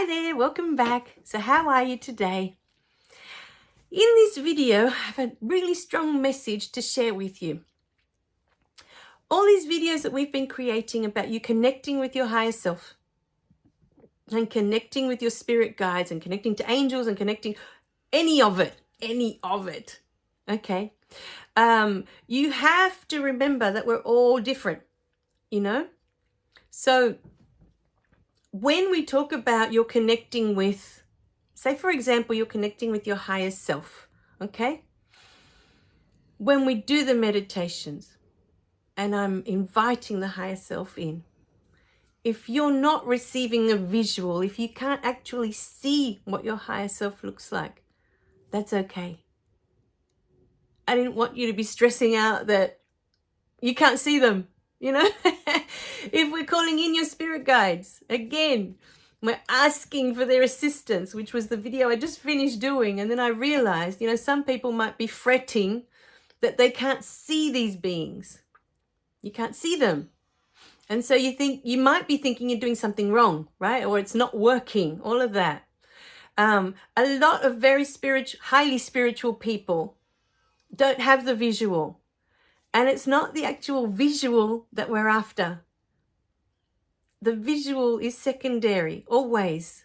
Hi there, welcome back. So how are you today? In this video, I have a really strong message to share with you. All these videos that we've been creating about you connecting with your higher self and connecting with your spirit guides and connecting to angels and connecting any of it, okay? You have to remember that we're all different, you know? So when we talk about you're connecting with, say for example, you're connecting with your higher self, okay? When we do the meditations and I'm inviting the higher self in, if you're not receiving a visual, if you can't actually see what your higher self looks like, that's okay. I didn't want you to be stressing out that you can't see them, you know? If we're calling in your spirit guides, again, we're asking for their assistance, which was the video I just finished doing. And then I realized, some people might be fretting that they can't see these beings. You can't see them. And so you might be thinking you're doing something wrong, right? Or it's not working, all of that. A lot of very highly spiritual people don't have the visual. And it's not the actual visual that we're after. The visual is secondary, always.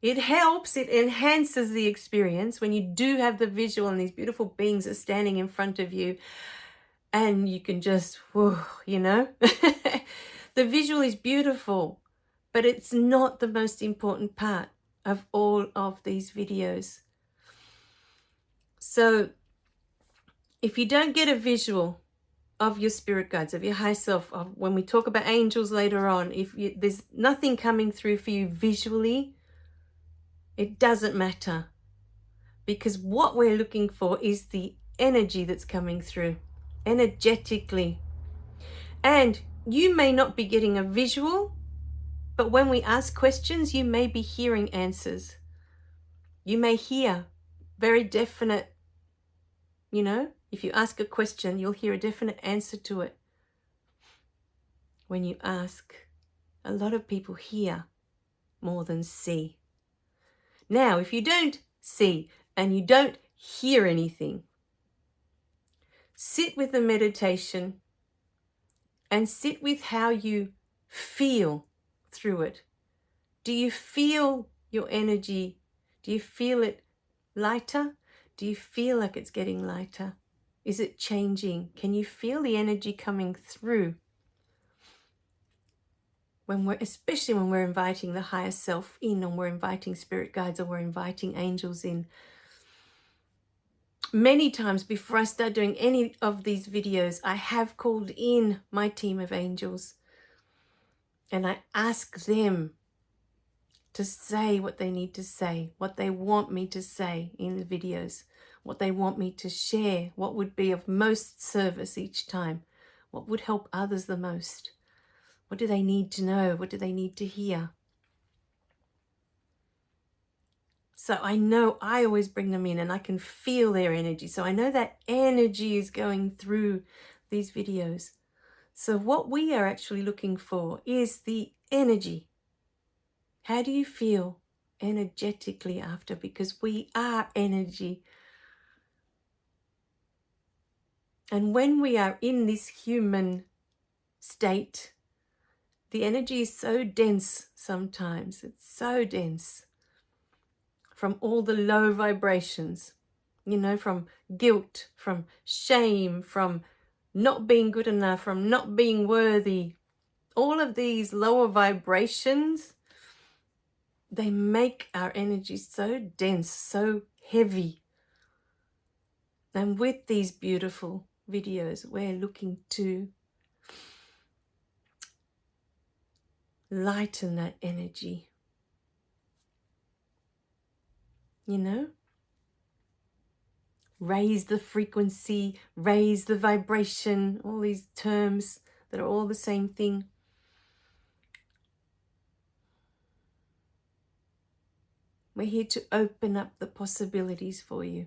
It helps, it enhances the experience when you do have the visual and these beautiful beings are standing in front of you. And you can just, the visual is beautiful, but it's not the most important part of all of these videos. So if you don't get a visual of your spirit guides, of your high self, of when we talk about angels later on, there's nothing coming through for you visually, it doesn't matter. Because what we're looking for is the energy that's coming through. Energetically. And you may not be getting a visual, but when we ask questions, you may be hearing answers. You may hear very definite, if you ask a question, you'll hear a definite answer to it. When you ask, a lot of people hear more than see. Now, if you don't see and you don't hear anything, sit with the meditation and sit with how you feel through it. Do you feel your energy? Do you feel it lighter? Do you feel like it's getting lighter? Is it changing? Can you feel the energy coming through? Especially when we're inviting the higher self in, or we're inviting spirit guides, or we're inviting angels in. Many times before I start doing any of these videos, I have called in my team of angels and I ask them to say what they need to say, what they want me to say in the videos, what they want me to share, what would be of most service each time, what would help others the most. What do they need to know? What do they need to hear? So I know I always bring them in and I can feel their energy. So I know that energy is going through these videos. So what we are actually looking for is the energy. How do you feel energetically after? Because we are energy. And when we are in this human state, the energy is so dense sometimes. It's so dense. From all the low vibrations, from guilt, from shame, from not being good enough, from not being worthy. All of these lower vibrations, they make our energy so dense, so heavy. And with these beautiful videos, we're looking to lighten that energy. Raise the frequency, raise the vibration, all these terms that are all the same thing. We're here to open up the possibilities for you.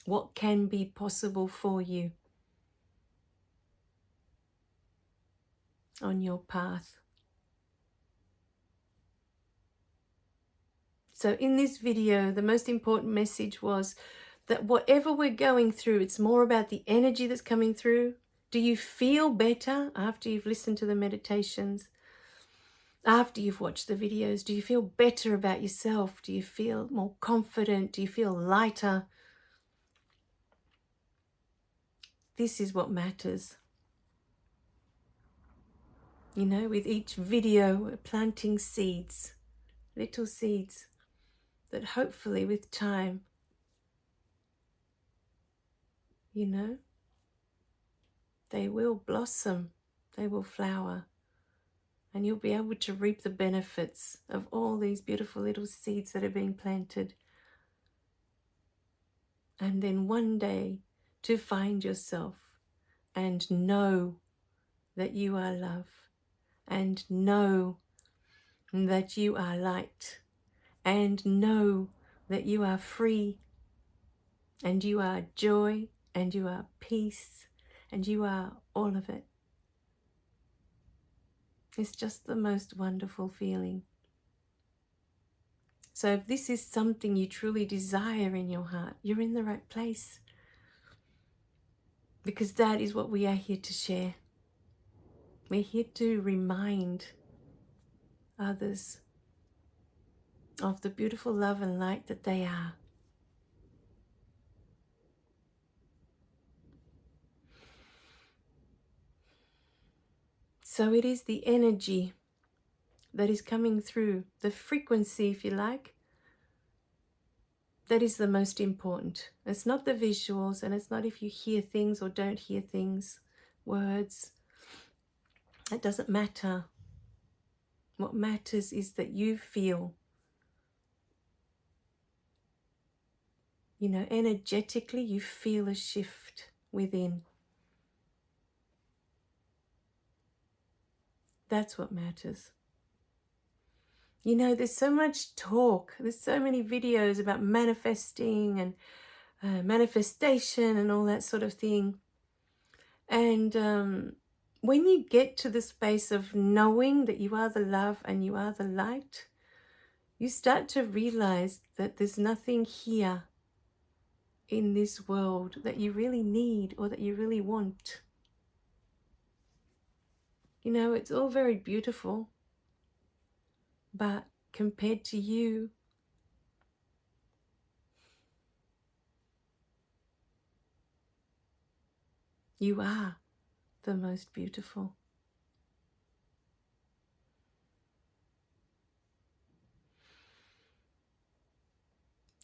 What can be possible for you on your path? So in this video, the most important message was that whatever we're going through, it's more about the energy that's coming through. Do you feel better after you've listened to the meditations? After you've watched the videos, do you feel better about yourself? Do you feel more confident? Do you feel lighter? This is what matters. You know, with each video, we're planting seeds, little seeds, that hopefully with time, you know, they will blossom, they will flower, and you'll be able to reap the benefits of all these beautiful little seeds that are being planted. And then one day to find yourself and know that you are love, and know that you are light, and know that you are free, and you are joy, and you are peace, and you are all of it. It's just the most wonderful feeling. So if this is something you truly desire in your heart, you're in the right place. Because that is what we are here to share. We're here to remind others of the beautiful love and light that they are. So it is the energy that is coming through, the frequency, if you like, that is the most important. It's not the visuals, and it's not if you hear things or don't hear things, words. It doesn't matter. What matters is that you feel, you know, energetically, you feel a shift within. That's what matters. You know, there's so much talk, there's so many videos about manifesting and manifestation and all that sort of thing. And when you get to the space of knowing that you are the love and you are the light, you start to realize that there's nothing here in this world that you really need or that you really want. You know, it's all very beautiful, but compared to you, you are the most beautiful.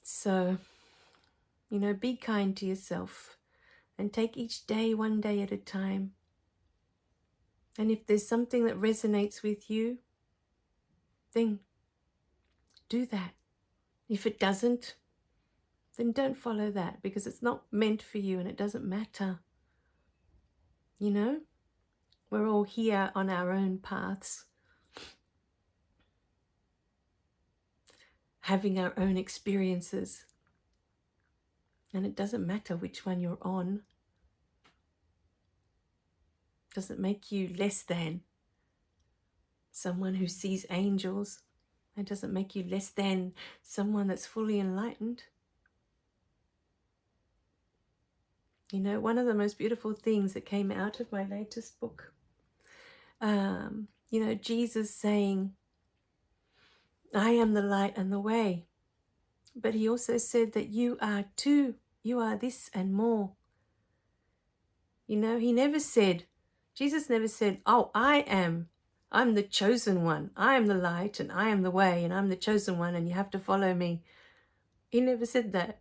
So, you know, be kind to yourself and take each day one day at a time. And if there's something that resonates with you, then do that. If it doesn't, then don't follow that, because it's not meant for you and it doesn't matter. You know, we're all here on our own paths, having our own experiences, and it doesn't matter which one you're on. It doesn't make you less than someone who sees angels. It doesn't make you less than someone that's fully enlightened. You know, one of the most beautiful things that came out of my latest book, you know, Jesus saying, I am the light and the way. But he also said that you are too. You are this and more. You know, Jesus never said, oh, I'm the chosen one. I am the light and I am the way and I'm the chosen one and you have to follow me. He never said that.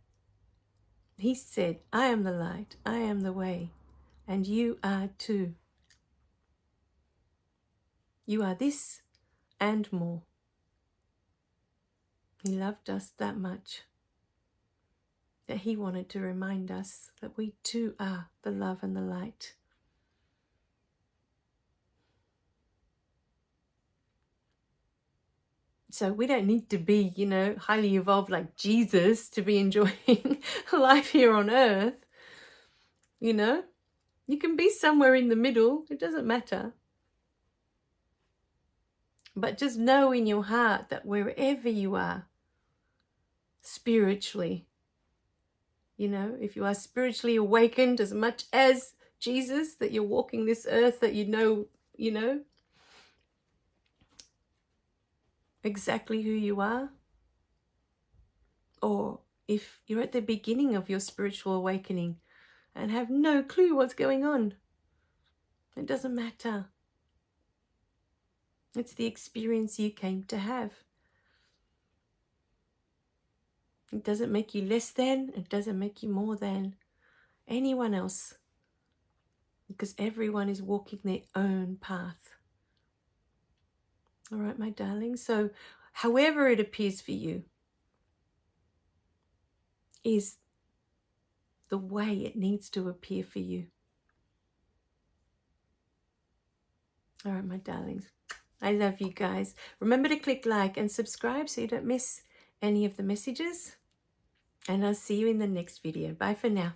He said, I am the light, I am the way, and you are too. You are this and more. He loved us that much that he wanted to remind us that we too are the love and the light. So we don't need to be, you know, highly evolved like Jesus to be enjoying life here on earth. You know, you can be somewhere in the middle. It doesn't matter. But just know in your heart that wherever you are, spiritually. You know, if you are spiritually awakened as much as Jesus, that you're walking this earth, that you know exactly who you are. Or if you're at the beginning of your spiritual awakening and have no clue what's going on, it doesn't matter. It's the experience you came to have. It doesn't make you less than, it doesn't make you more than anyone else, because everyone is walking their own path. All right, my darling. So however it appears for you is the way it needs to appear for you. All right, my darlings. I love you guys. Remember to click like and subscribe so you don't miss any of the messages. And I'll see you in the next video. Bye for now.